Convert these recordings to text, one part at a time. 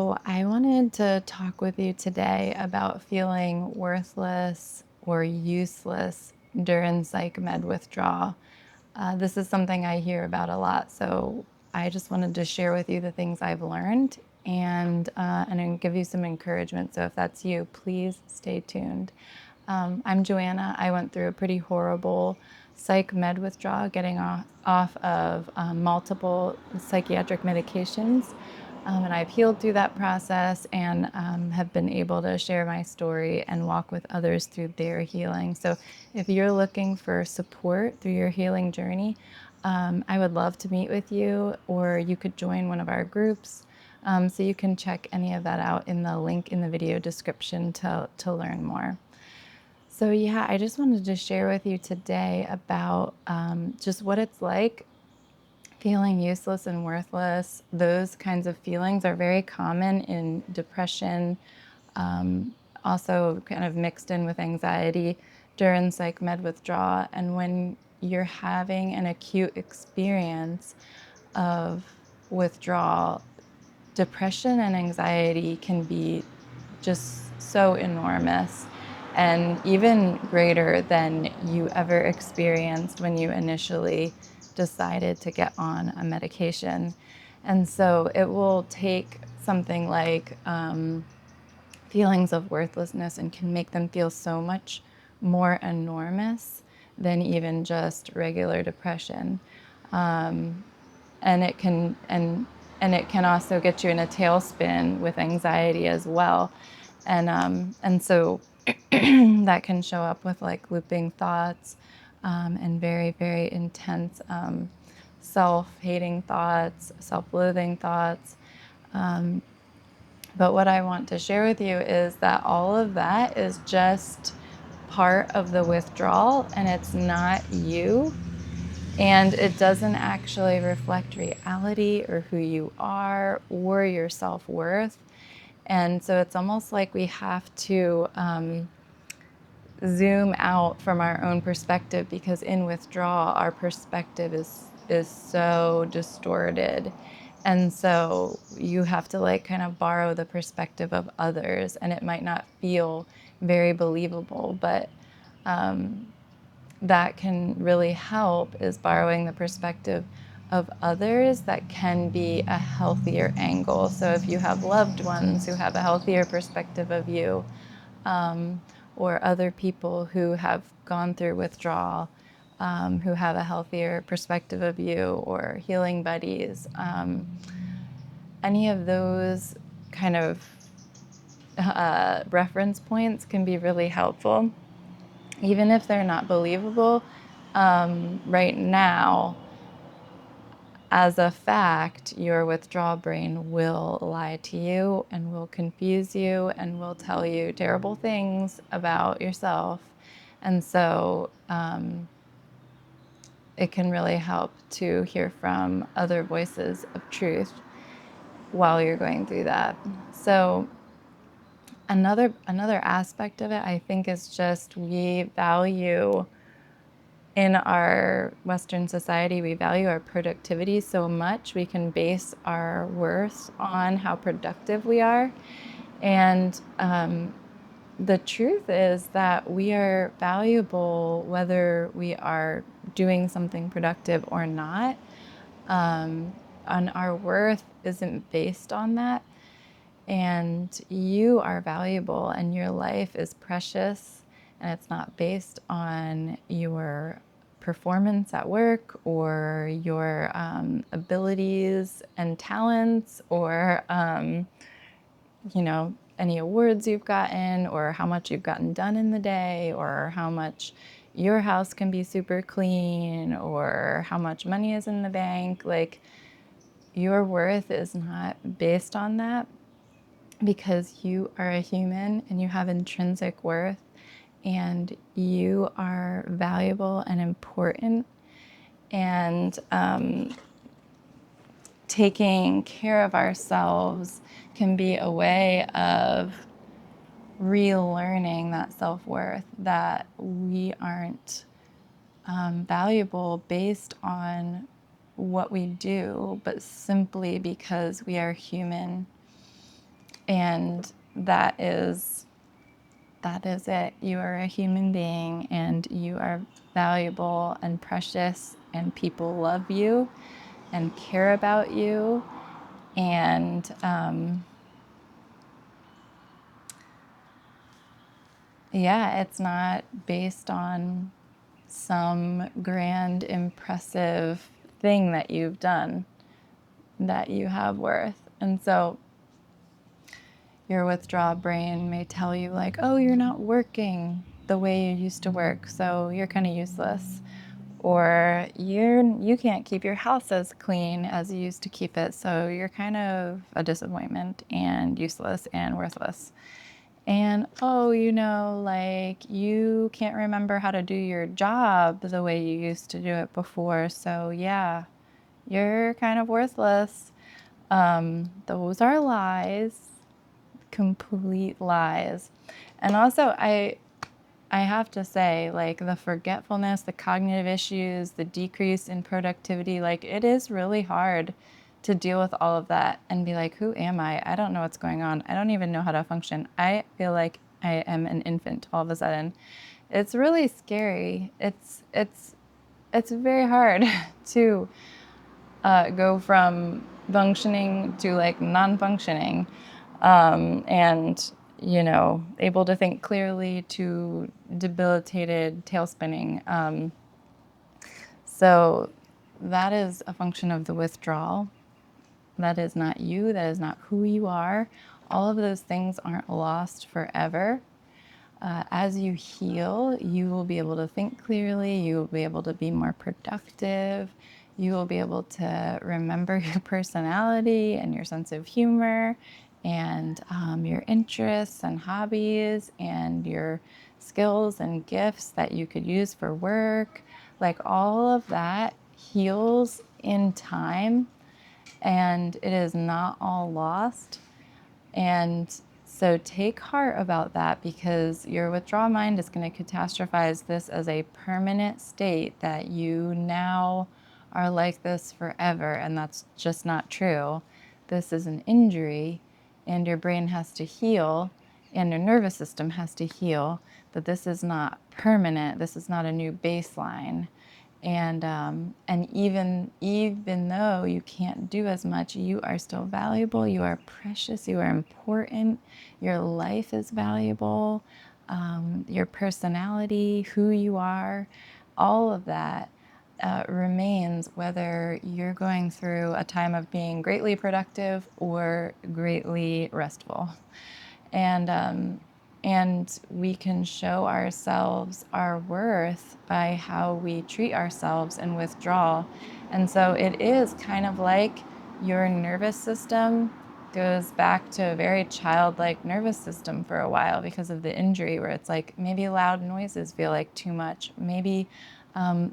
So, I wanted to talk with you today about feeling worthless or useless during psych med withdrawal. This is something I hear about a lot, so I just wanted to share with you the things I've learned and give you some encouragement. So, if that's you, please stay tuned. I'm Joanna. I went through a pretty horrible psych med withdrawal, getting off of multiple psychiatric medications. And I've healed through that process and have been able to share my story and walk with others through their healing. So, if you're looking for support through your healing journey, I would love to meet with you, or you could join one of our groups. So, you can check any of that out in the link in the video description to learn more. So, yeah, I just wanted to share with you today about just what it's like feeling useless and worthless. Those kinds of feelings are very common in depression, also kind of mixed in with anxiety during psych med withdrawal. And when you're having an acute experience of withdrawal, depression and anxiety can be just so enormous and even greater than you ever experienced when you initially decided to get on a medication. And so it will take something like feelings of worthlessness and can make them feel so much more enormous than even just regular depression. And it can also get you in a tailspin with anxiety as well. And so that can show up with like looping thoughts and very, very intense self-hating thoughts, self-loathing thoughts. But what I want to share with you is that all of that is just part of the withdrawal, and it's not you. And it doesn't actually reflect reality or who you are or your self-worth. And so it's almost like we have to zoom out from our own perspective, because in withdrawal, our perspective is so distorted. And so you have to like kind of borrow the perspective of others, and it might not feel very believable, but that can really help, is borrowing the perspective of others that can be a healthier angle. So if you have loved ones who have a healthier perspective of you, or other people who have gone through withdrawal, who have a healthier perspective of you, or healing buddies, any of those kind of reference points can be really helpful. Even if they're not believable right now, as a fact, your withdrawal brain will lie to you and will confuse you and will tell you terrible things about yourself. And so it can really help to hear from other voices of truth while you're going through that. So another aspect of it, I think, is just we value, in our Western society, we value our productivity so much. We can base our worth on how productive we are. And the truth is that we are valuable whether we are doing something productive or not. And our worth isn't based on that. And you are valuable, and your life is precious, and it's not based on your performance at work or your abilities and talents, or any awards you've gotten, or how much you've gotten done in the day, or how much your house can be super clean, or how much money is in the bank. Like, your worth is not based on that, because you are a human and you have intrinsic worth, and you are valuable and important. And taking care of ourselves can be a way of relearning that self-worth, that we aren't valuable based on what we do, but simply because we are human. And that is it. You are a human being and you are valuable and precious, and people love you and care about you. And yeah, it's not based on some grand, impressive thing that you've done that you have worth. And so your withdrawal brain may tell you, like, oh, you're not working the way you used to work, so you're kind of useless. Or you can't keep your house as clean as you used to keep it, so you're kind of a disappointment and useless and worthless. And oh, like you can't remember how to do your job the way you used to do it before, so yeah, you're kind of worthless. Those are lies, complete lies. And also, I have to say, like, the forgetfulness, the cognitive issues, the decrease in productivity, like, it is really hard to deal with all of that and be like, who am I? I don't know what's going on. I don't even know how to function. I feel like I am an infant all of a sudden. It's really scary. It's very hard to go from functioning to like non-functioning, and able to think clearly to debilitated tail spinning. So that is a function of the withdrawal. That is not you. That is not who you are. All of those things aren't lost forever. As you heal, you will be able to think clearly. You will be able to be more productive. You will be able to remember your personality and your sense of humor and your interests and hobbies and your skills and gifts that you could use for work. Like all of that heals in time, and it is not all lost. And so take heart about that, because your withdrawal mind is going to catastrophize this as a permanent state, that you now are like this forever. And that's just not true. This is an injury, and your brain has to heal, and your nervous system has to heal. That this is not permanent. This is not a new baseline. And even though you can't do as much, you are still valuable. You are precious. You are important. Your life is valuable. Your personality, who you are, all of that remains, whether you're going through a time of being greatly productive or greatly restful. And we can show ourselves our worth by how we treat ourselves in withdrawal. And so it is kind of like your nervous system goes back to a very childlike nervous system for a while because of the injury, where it's like maybe loud noises feel like too much. Maybe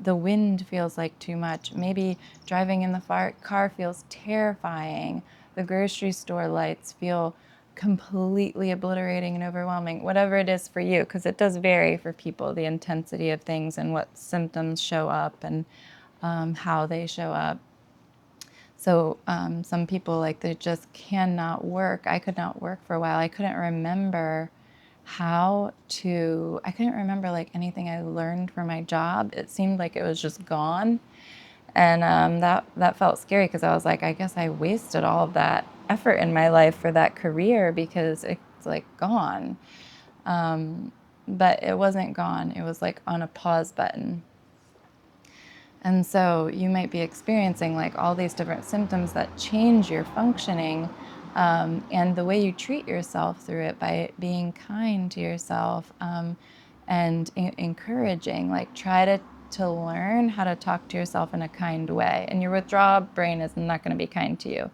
the wind feels like too much. Maybe driving in the car feels terrifying. The grocery store lights feel completely obliterating and overwhelming, whatever it is for you, because it does vary for people, the intensity of things and what symptoms show up and how they show up. So some people, like, they just cannot work. I could not work for a while. I couldn't remember I couldn't remember like anything I learned for my job. It seemed like it was just gone. And that felt scary, because I was like, I guess I wasted all of that effort in my life for that career because it's like gone. But it wasn't gone. It was like on a pause button. And so you might be experiencing like all these different symptoms that change your functioning, and the way you treat yourself through it, by being kind to yourself, and encouraging, like try to learn how to talk to yourself in a kind way. And your withdrawal brain is not going to be kind to you.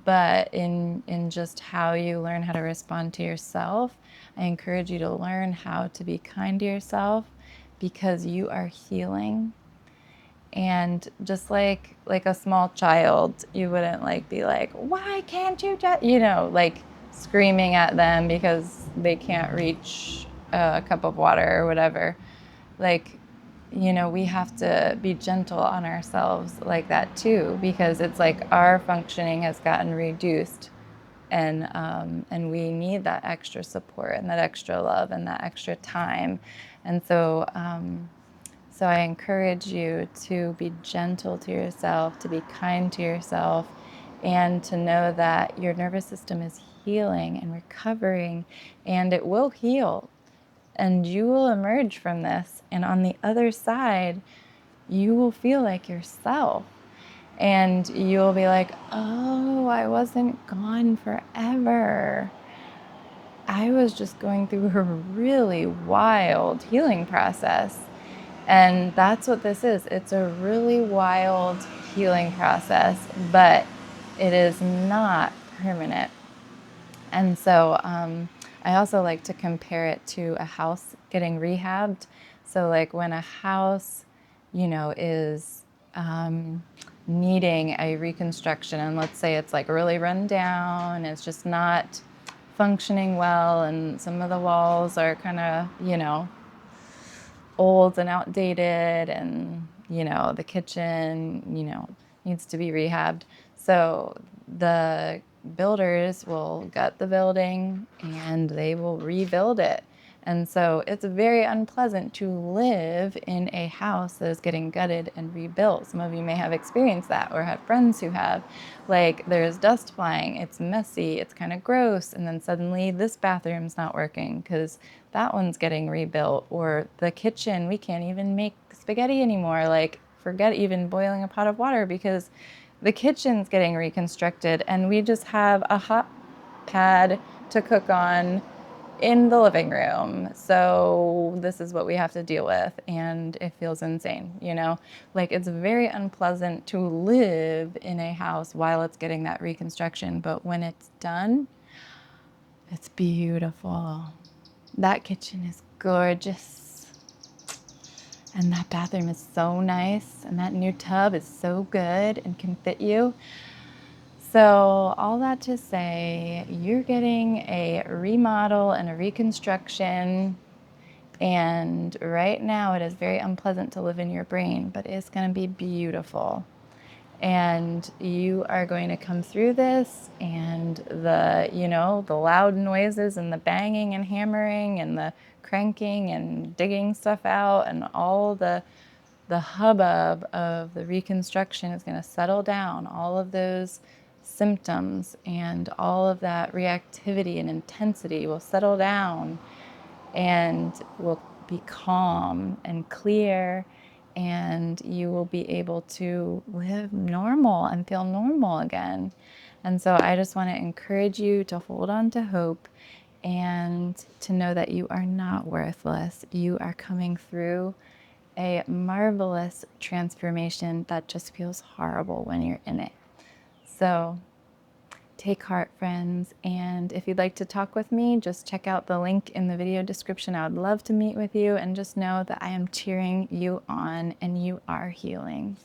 But in just how you learn how to respond to yourself, I encourage you to learn how to be kind to yourself, because you are healing. And just like a small child, you wouldn't like be like, why can't you just, like screaming at them because they can't reach a cup of water or whatever. Like, we have to be gentle on ourselves like that too, because it's like our functioning has gotten reduced And we need that extra support and that extra love and that extra time. And so I encourage you to be gentle to yourself, to be kind to yourself, and to know that your nervous system is healing and recovering, and it will heal. And you will emerge from this. And on the other side, you will feel like yourself. And you'll be like, oh, I wasn't gone forever. I was just going through a really wild healing process. And that's what this is. It's a really wild healing process, but it is not permanent. And so I also like to compare it to a house getting rehabbed. So like when a house, is needing a reconstruction, and let's say it's like really run down, it's just not functioning well, and some of the walls are kind of, old and outdated, and the kitchen needs to be rehabbed. So the builders will gut the building and they will rebuild it. And so it's very unpleasant to live in a house that is getting gutted and rebuilt. Some of you may have experienced that or have friends who have. Like, there's dust flying, it's messy, it's kind of gross, and then suddenly this bathroom's not working because that one's getting rebuilt. Or the kitchen, we can't even make spaghetti anymore. Like, forget even boiling a pot of water because the kitchen's getting reconstructed and we just have a hot pad to cook on in the living room. So this is what we have to deal with, and it feels insane, Like, it's very unpleasant to live in a house while it's getting that reconstruction, but when it's done, it's beautiful. That kitchen is gorgeous, and that bathroom is so nice, and that new tub is so good and can fit you. So all that to say, you're getting a remodel and a reconstruction, and right now it is very unpleasant to live in your brain, but it's going to be beautiful. And you are going to come through this, and the loud noises and the banging and hammering and the cranking and digging stuff out and all the hubbub of the reconstruction is going to settle down. All of those symptoms and all of that reactivity and intensity will settle down, and will be calm and clear, and you will be able to live normal and feel normal again. And so I just want to encourage you to hold on to hope and to know that you are not worthless. You are coming through a marvelous transformation that just feels horrible when you're in it. So take heart, friends. And if you'd like to talk with me, just check out the link in the video description. I would love to meet with you, and just know that I am cheering you on and you are healing.